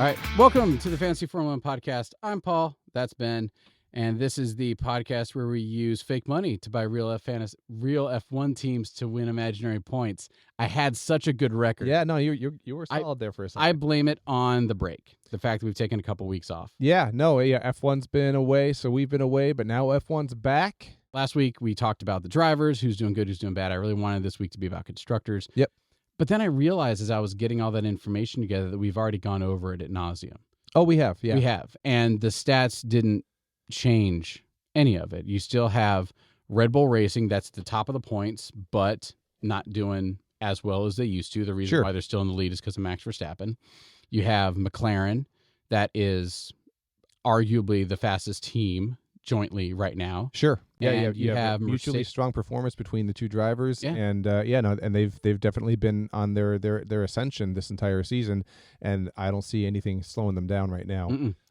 right. Welcome to the Fantasy Formula 1 podcast. I'm Paul. That's Ben. And this is the podcast where we use fake money to buy real F1 teams to win imaginary points. I had such a good record. Yeah, no, you were solid there for a second. I blame it on the break, the fact that we've taken a couple weeks off. Yeah, F1's been away, so we've been away, but now F1's back. Last week, we talked about the drivers, who's doing good, who's doing bad. I really wanted this week to be about constructors. Yep. But then I realized as I was getting all that information together that we've already gone over it ad nauseum. Oh, we have, yeah. We have. And the stats didn't change any of it. You still have Red Bull Racing, that's the top of the points, but not doing as well as they used to. The reason why they're still in the lead is because of Max Verstappen. You have McLaren, that is arguably the fastest team jointly right now. Sure. Yeah, And you have mutually Mercedes. strong performance between the two drivers, Yeah. and and they've definitely been on their ascension this entire season, and I don't see anything slowing them down right now.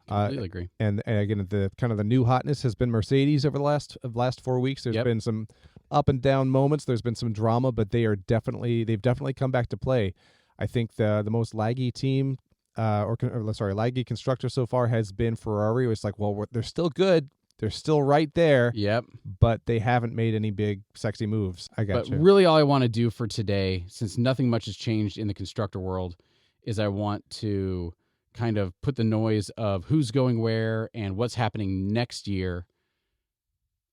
Completely agree. And again, the kind of the new hotness has been Mercedes over the last 4 weeks. There's been some up and down moments. There's been some drama, but they've definitely come back to play. I think the most laggy team, laggy constructor so far has been Ferrari. It's like, well, they're still good. They're still right there. Yep. But they haven't made any big, sexy moves. I got you. But really all I want to do for today, since nothing much has changed in the constructor world, is I want to kind of put the noise of who's going where and what's happening next year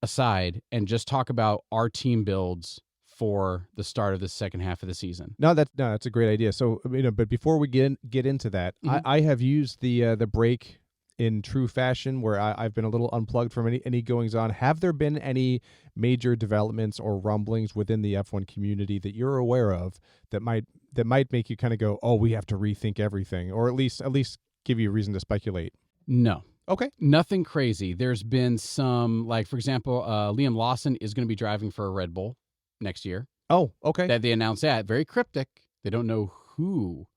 aside and just talk about our team builds for the start of the second half of the season. No, that's a great idea. So, but before we get into that, I have used the break in true fashion where I've been a little unplugged from any goings on. Have there been any major developments or rumblings within the F1 community that you're aware of that might make you kind of go, oh, we have to rethink everything, or at least give you a reason to speculate? No. Okay. Nothing crazy. There's been some, like, for example, Liam Lawson is going to be driving for a Red Bull next year. Oh, okay. That they announced that. Very cryptic. They don't know who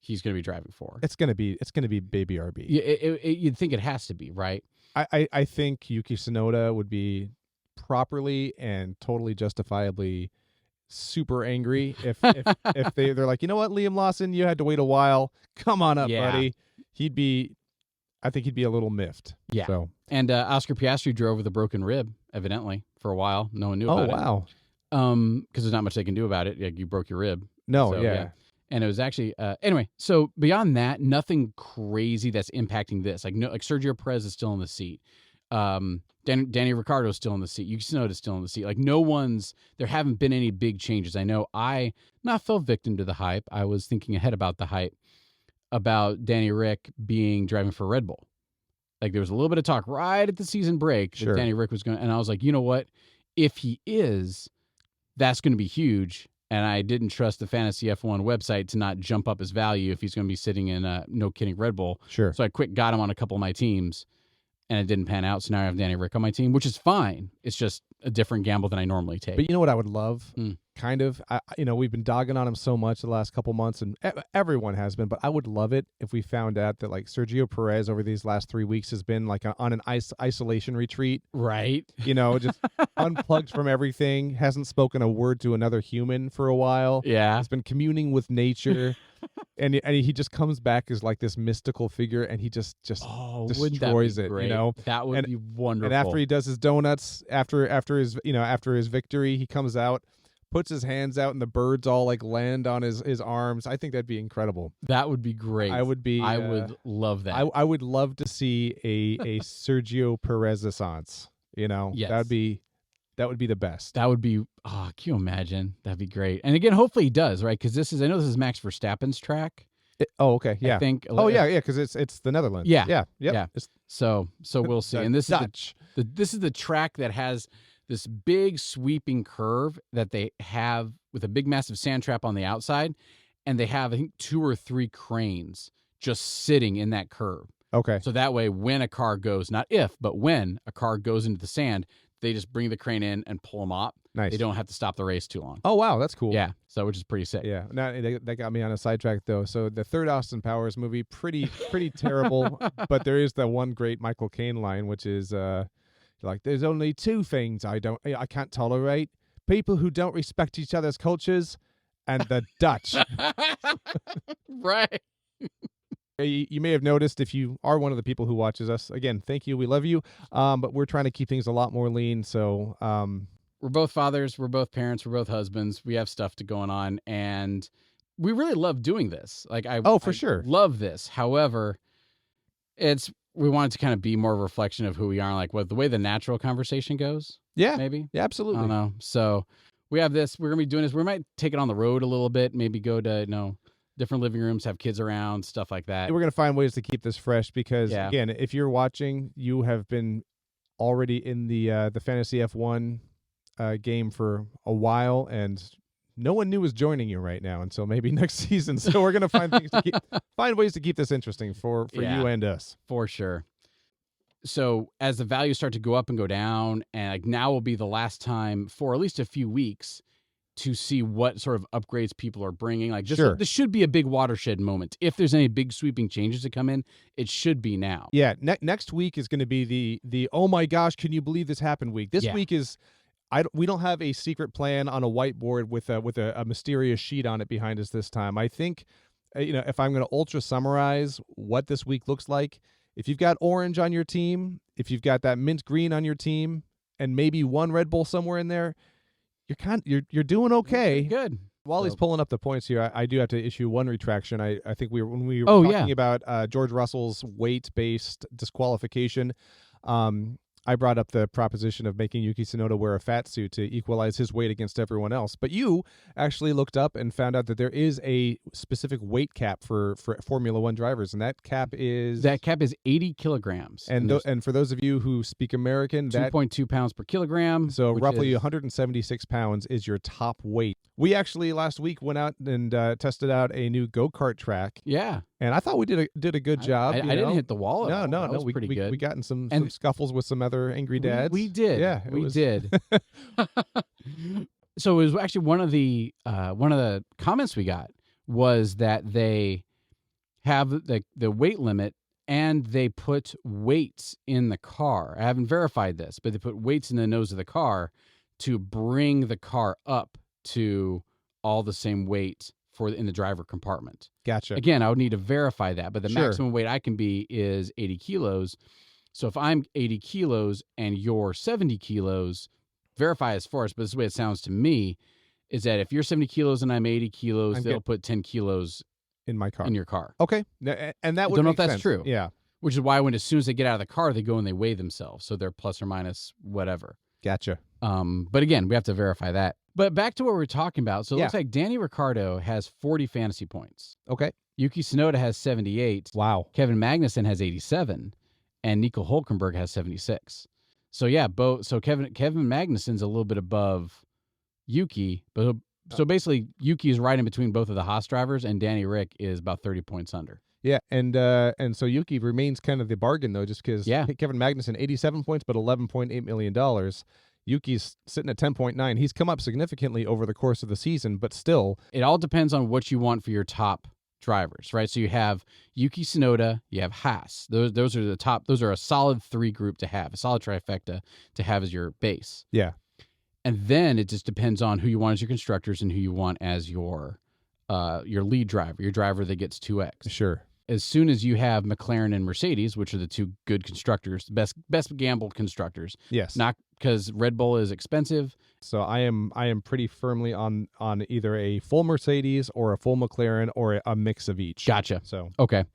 he's going to be driving for. It's gonna be Baby RB. You'd think it has to be, right? I think Yuki Tsunoda would be properly and totally justifiably super angry if they're like, you know what, Liam Lawson, you had to wait a while. Come on up, buddy. I think he'd be a little miffed. Yeah. So. And Oscar Piastri drove with a broken rib, evidently, for a while. No one knew about it. Oh, wow. Because there's not much they can do about it. Like, you broke your rib. No, So, yeah. And it was actually anyway. So beyond that, nothing crazy that's impacting this. Like Sergio Perez is still in the seat. Danny Ricciardo is still in the seat. Yuki Tsunoda is still in the seat. Like there haven't been any big changes. I know I not fell victim to the hype. I was thinking ahead about the hype about Danny Rick driving for Red Bull. Like there was a little bit of talk right at the season break that Danny Rick was going, and I was like, you know what? If he is, that's going to be huge. And I didn't trust the Fantasy F1 website to not jump up his value if he's going to be sitting in a no-kidding Red Bull. Sure. So I got him on a couple of my teams, and it didn't pan out. So now I have Danny Rick on my team, which is fine. It's just a different gamble than I normally take. But you know what I would love? Kind of. We've been dogging on him so much the last couple months, and everyone has been, but I would love it if we found out that, like, Sergio Perez over these last 3 weeks has been, like, on an isolation retreat. Right. Just unplugged from everything, hasn't spoken a word to another human for a while. Yeah. Has been communing with nature. And he just comes back as like this mystical figure, and he just destroys it. Great? That would be wonderful. And after he does his donuts, after his victory, he comes out, puts his hands out, and the birds all like land on his arms. I think that'd be incredible. That would be great. I would love that. I would love to see a Sergio Perez-essence. Yes. That would be the best. That would be, can you imagine? That'd be great. And again, hopefully he does, right? Because I know this is Max Verstappen's track. Okay, yeah. I think. Because it's the Netherlands. Yeah, yeah, yep. yeah. So we'll see. And this Dutch. This is the track that has this big sweeping curve that they have with a big massive sand trap on the outside, and they have, I think, 2 or 3 cranes just sitting in that curve. Okay. So that way, when a car goes, not if, but when a car goes into the sand, they just bring the crane in and pull them up. Nice. They don't have to stop the race too long. Oh, wow. That's cool. Yeah. So, which is pretty sick. Yeah. Now, that got me on a sidetrack, though. So the third Austin Powers movie, pretty terrible. But there is the one great Michael Caine line, which is like, there's only 2 things I can't tolerate: people who don't respect each other's cultures and the Dutch. Right. You may have noticed, if you are one of the people who watches us, again, thank you. We love you. But we're trying to keep things a lot more lean. So we're both fathers. We're both parents. We're both husbands. We have stuff going on. And we really love doing this. Like I sure. love this. However, we wanted to kind of be more of a reflection of who we are, like the way the natural conversation goes. Yeah. Maybe. Yeah, absolutely. I don't know. So we have this. We're going to be doing this. We might take it on the road a little bit, maybe go to, different living rooms, have kids around, stuff like that. We're going to find ways to keep this fresh because, again, if you're watching, you have been already in the Fantasy F1 game for a while, and no one new is joining you right now until maybe next season. So we're going to find ways to keep this interesting for you and us. For sure. So as the values start to go up and go down, and like now will be the last time for at least a few weeks to see what sort of upgrades people are bringing. Like this should be a big watershed moment. If there's any big sweeping changes that come in, it should be now. Yeah, next week is going to be the oh my gosh, can you believe this happened week. This week is we don't have a secret plan on a whiteboard with a mysterious sheet on it behind us this time. I think if I'm going to ultra summarize what this week looks like, if you've got orange on your team, if you've got that mint green on your team, and maybe one Red Bull somewhere in there, you're doing okay. Good. While he's pulling up the points here, I do have to issue one retraction. I think when we were talking about George Russell's weight-based disqualification, I brought up the proposition of making Yuki Tsunoda wear a fat suit to equalize his weight against everyone else. But you actually looked up and found out that there is a specific weight cap for Formula One drivers, and that cap is 80 kilograms. And for those of you who speak American, 2.2 pounds per kilogram. So roughly 176 pounds is your top weight. We actually last week went out and tested out a new go-kart track. Yeah. And I thought we did a good job. I didn't hit the wall at all. No. That was pretty good. We got in some scuffles with some other angry dads. We did. Yeah, we did. So it was actually one of the comments we got was that they have the weight limit and they put weights in the car. I haven't verified this, but they put weights in the nose of the car to bring the car up to all the same weight in the driver compartment. Gotcha. Again, I would need to verify that, but the maximum weight I can be is 80 kilos. So if I'm 80 kilos and you're 70 kilos, verify as far as, but this is the way it sounds to me, is that if you're 70 kilos and I'm 80 kilos, they'll put 10 kilos in my car. In your car. Okay. And that would don't know make if that's sense. true. Yeah. Which is why as soon as they get out of the car, they go and they weigh themselves. So they're plus or minus whatever. Gotcha. But again, we have to verify that. But back to what we're talking about. So it looks like Danny Ricciardo has 40 fantasy points. Okay. Yuki Tsunoda has 78. Wow. Kevin Magnussen has 87. And Nico Hülkenberg has 76. So yeah, Kevin Magnussen's a little bit above Yuki, but so basically Yuki is right in between both of the Haas drivers, and Danny Rick is about 30 points under. Yeah, and so Yuki remains kind of the bargain though, just because Kevin Magnussen 87 points, but $11.8 million. Yuki's sitting at 10.9. He's come up significantly over the course of the season, but still, it all depends on what you want for your top drivers, right? So you have Yuki Tsunoda, you have Haas. Those are the top. Those are a solid 3 group to have, a solid trifecta to have as your base. Yeah, and then it just depends on who you want as your constructors and who you want as your lead driver, your driver that gets 2x. Sure. As soon as you have McLaren and Mercedes, which are the 2 good constructors, best gambled constructors. Yes. Not because Red Bull is expensive. So I am pretty firmly on either a full Mercedes or a full McLaren or a mix of each. Gotcha. So okay.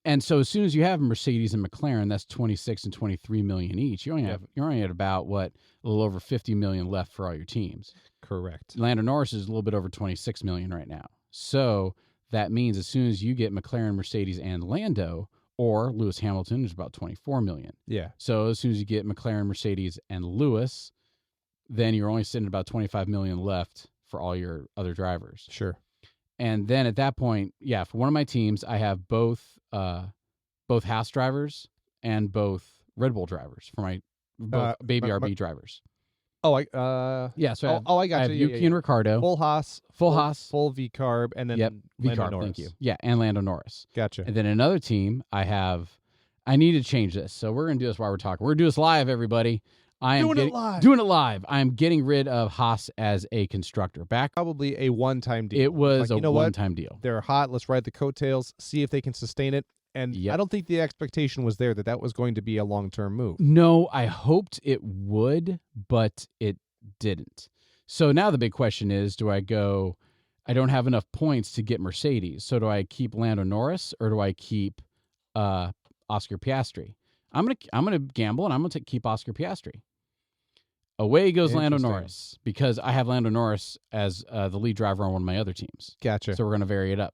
And so as soon as you have Mercedes and McLaren, that's 26 and 23 million each. You're only at about a little over 50 million left for all your teams. Correct. Lando Norris is a little bit over 26 million right now. So that means as soon as you get McLaren, Mercedes, and Lando, or Lewis Hamilton, is about 24 million. Yeah. So as soon as you get McLaren, Mercedes, and Lewis, then you're only sitting at about 25 million left for all your other drivers. Sure. And then at that point, for one of my teams, I have both Haas drivers and both Red Bull drivers for my baby RB drivers. So I got I have Yuki and Ricciardo. Full Haas. Full V-carb, and then V-carb, Norris. thank you. Yeah, and Lando Norris. Gotcha. And then another team, I need to change this. So we're going to do this while we're talking. We're going to do this live, everybody. Doing it live. I am getting rid of Haas as a constructor. Probably a one-time deal. It was a one-time deal. They're hot. Let's ride the coattails, see if they can sustain it. And Yep. I don't think the expectation was there that that was going to be a long-term move. No, I hoped it would, but it didn't. So now the big question is, do I go, I don't have enough points to get Mercedes. So do I keep Lando Norris or do I keep Oscar Piastri? I'm gonna gamble and I'm gonna keep Oscar Piastri. Away goes Lando Interesting. Norris because I have Lando Norris as the lead driver on one of my other teams. Gotcha. So we're going to vary it up.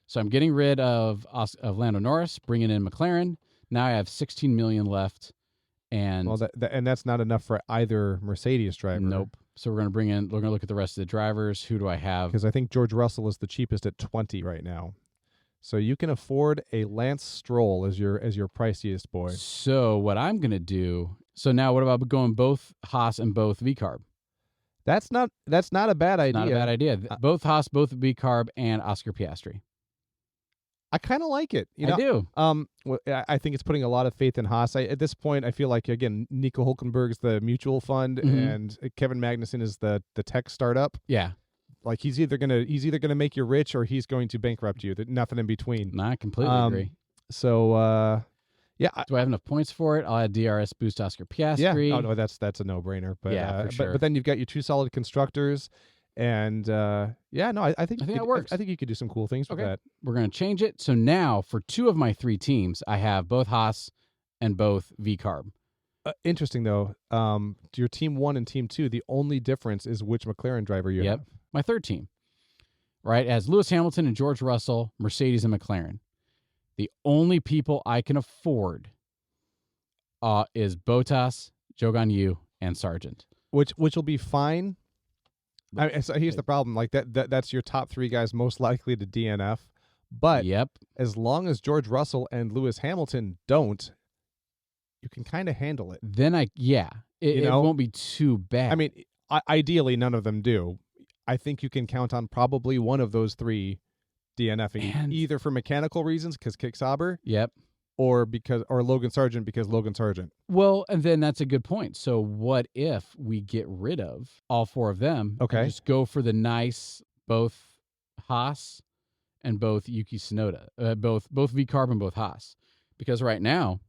So I'm getting rid of Lando Norris, bringing in McLaren. Now I have 16 million left, and Well, and that's not enough for either Mercedes driver. nope. So we're going to look at the rest of the drivers. Who do I have? Because I think George Russell is the cheapest at 20 right now. So you can afford a Lance Stroll as your priciest boy. So what I'm going to do? So now what about going both Haas and both VCarb? That's not a bad idea. Not a bad idea. Both Haas, both VCarb, and Oscar Piastri. I kind of like it. I do. Well, I think it's putting a lot of faith in Haas. At this point, I feel like again, Nico Hulkenberg's the mutual fund, and Kevin Magnussen is the tech startup. Yeah. Like he's either gonna make you rich or he's going to bankrupt you. Nothing in between. No, I completely agree. So yeah. Do I have enough points for it? I'll add DRS boost Oscar Piastri. Yeah. Oh no, that's a no brainer. But yeah, for sure. but then you've got your two solid constructors, and yeah, no, I think that works. I think you could do some cool things with that. We're going to change it. So now for 2 of my 3 teams, I have both Haas and both VCarb. Interesting though. Your team 1 and team 2, the only difference is which McLaren driver you have. My third team, right, as Lewis Hamilton and George Russell, Mercedes and McLaren. The only people I can afford is Bottas, Zhou Guanyu, and Sargent. Which will be fine. So here's the problem: like that's your top 3 guys most likely to DNF. But as long as George Russell and Lewis Hamilton don't, you can kind of handle it. Then it won't be too bad. I mean, ideally, none of them do. I think you can count on probably one of those 3 DNFing, either for mechanical reasons because Kick Sauber, or Logan Sargent because Logan Sargent. Well, and then that's a good point. So what if we get rid of all 4 of them? Okay, and just go for the nice both Haas and both Yuki Tsunoda, both VCarb and both Haas, because right now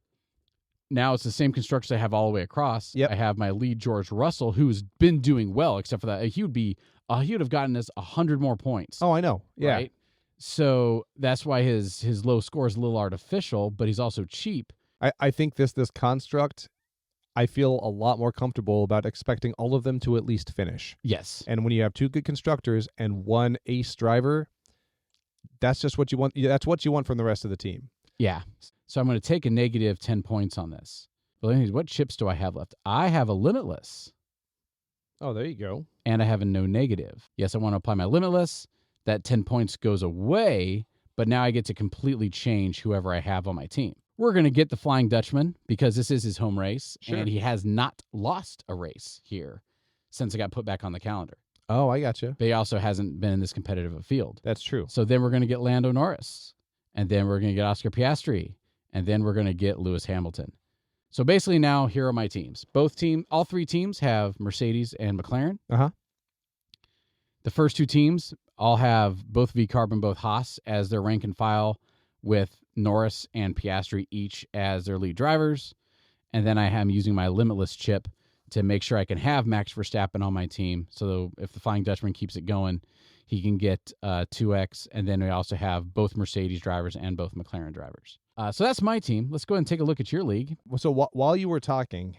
it's the same construction I have all the way across. I have my lead George Russell, who's been doing well, except for that he would have gotten us 100 more points. Oh, I know. Yeah. Right? So that's why his low score is a little artificial, but he's also cheap. I think this construct, I feel a lot more comfortable about expecting all of them to at least finish. Yes. And when you have 2 good constructors and 1 ace driver, that's just what you want. That's what you want from the rest of the team. Yeah. So I'm going to take a negative 10 points on this. But anyways, what chips do I have left? I have a limitless. Oh, there you go. And I have a no negative. Yes, I want to apply my limitless. That 10 points goes away, but now I get to completely change whoever I have on my team. We're going to get the Flying Dutchman because this is his home race, and he has not lost a race here since it got put back on the calendar. Oh, I gotcha. But he also hasn't been in this competitive a field. That's true. So then we're going to get Lando Norris, and then we're going to get Oscar Piastri, and then we're going to get Lewis Hamilton. So basically now here are my teams. All 3 teams have Mercedes and McLaren. The first 2 teams all have both VCarb and both Haas as their rank and file, with Norris and Piastri each as their lead drivers. And then I am using my limitless chip to make sure I can have Max Verstappen on my team. So if the Flying Dutchman keeps it going, he can get 2x. And then we also have both Mercedes drivers and both McLaren drivers. So that's my team. Let's go ahead and take a look at your league. So while you were talking,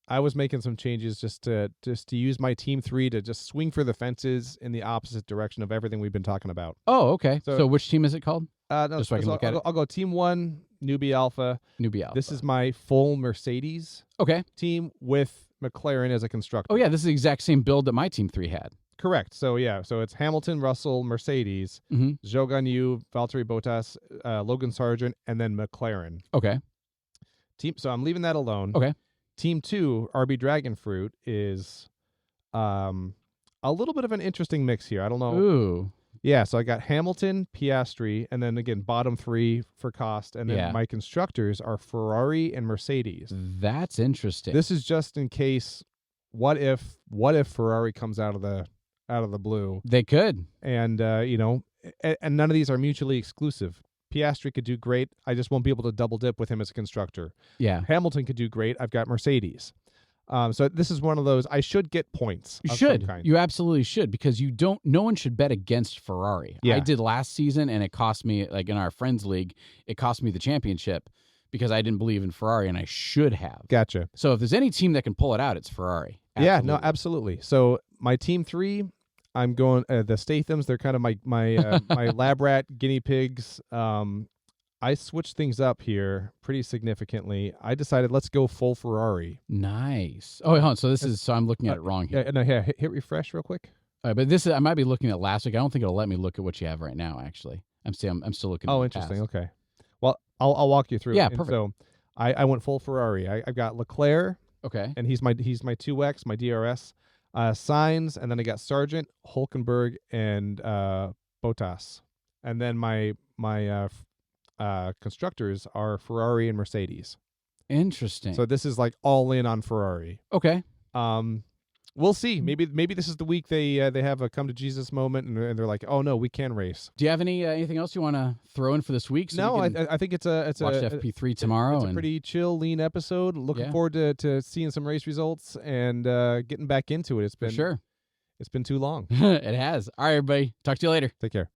I was making some changes just to use my team 3 to just swing for the fences in the opposite direction of everything we've been talking about. Oh, okay. So which team is it called? No, just so I can look at it. I'll go team 1, Newbie Alpha. This is my full Mercedes team with McLaren as a constructor. Oh, yeah. This is the exact same build that my team 3 had. Correct. So, yeah. So it's Hamilton, Russell, Mercedes, Zhou Guanyu, Valtteri Bottas, Logan Sargent, and then McLaren. Okay. So I'm leaving that alone. Okay. Team 2, RB Dragonfruit, is a little bit of an interesting mix here. I don't know. Ooh. Yeah, so I got Hamilton, Piastri, and then again, bottom 3 for cost. And then my constructors are Ferrari and Mercedes. That's interesting. This is just in case, what if Ferrari comes out of the blue? They could. And, and none of these are mutually exclusive. Piastri could do great. I just won't be able to double dip with him as a constructor. Yeah. Hamilton could do great. I've got Mercedes. So this is one of those. I should get points. You of some should. kind. You absolutely should, because no one should bet against Ferrari. Yeah. I did last season, and it cost me, like in our friends league, it cost me the championship because I didn't believe in Ferrari, and I should have. Gotcha. So if there's any team that can pull it out, it's Ferrari. Yeah, no, absolutely. So my team 3, I'm going the Stathams. They're kind of my my lab rat guinea pigs. I switched things up here pretty significantly. I decided let's go full Ferrari. Nice. Oh, wait, hold on. So I'm looking at it wrong here. Yeah, no, here, hit refresh real quick. All right, but I might be looking at last week. I don't think it'll let me look at what you have right now. Actually, I'm still looking. Oh, at interesting. past. Okay. Well, I'll walk you through. Yeah, And perfect. So I went full Ferrari. I've got Leclerc, Okay. and he's my 2X, my DRS. Sainz, and then I got Sargent, Hulkenberg, and Bottas. And then my constructors are Ferrari and Mercedes. Interesting. So this is like all in on Ferrari. Okay. We'll see. Maybe this is the week they have a come to Jesus moment, and they're like, oh no, we can race. Do you have anything else you want to throw in for this week? No, I think it's watch FP3 tomorrow. It's a pretty chill, lean episode. Looking forward to seeing some race results and getting back into it. For sure. It's been too long. It has. All right, everybody. Talk to you later. Take care.